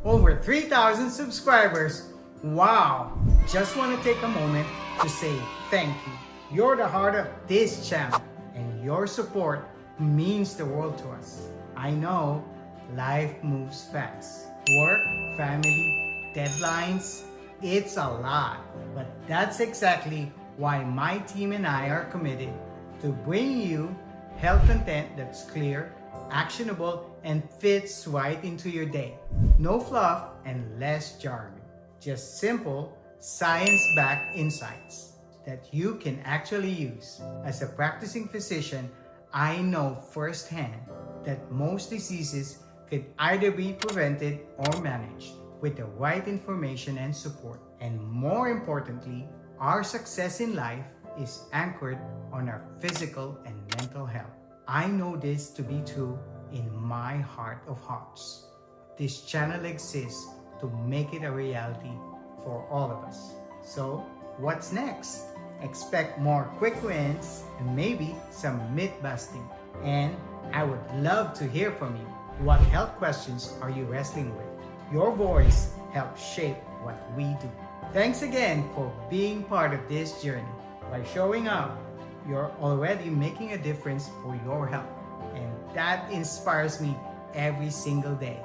Over 3,000 subscribers. Wow! Just want to take a moment to say thank you. You're the heart of this channel, and your support means the world to us. I know life moves fast. Work, family, deadlines, it's a lot. But that's exactly why my team and I are committed to bring you health content that's clear, actionable, and fits right into your day. No fluff and less jargon. Just simple, science-backed insights that you can actually use. As a practicing physician, I know firsthand that most diseases could either be prevented or managed with the right information and support. And more importantly, our success in life is anchored on our physical and mental health. I know this to be true in my heart of hearts. This channel exists to make it a reality for all of us. So, what's next? Expect more quick wins and maybe some myth busting. And I would love to hear from you. What health questions are you wrestling with? Your voice helps shape what we do. Thanks again for being part of this journey. By showing up, you're already making a difference for your health. And that inspires me every single day.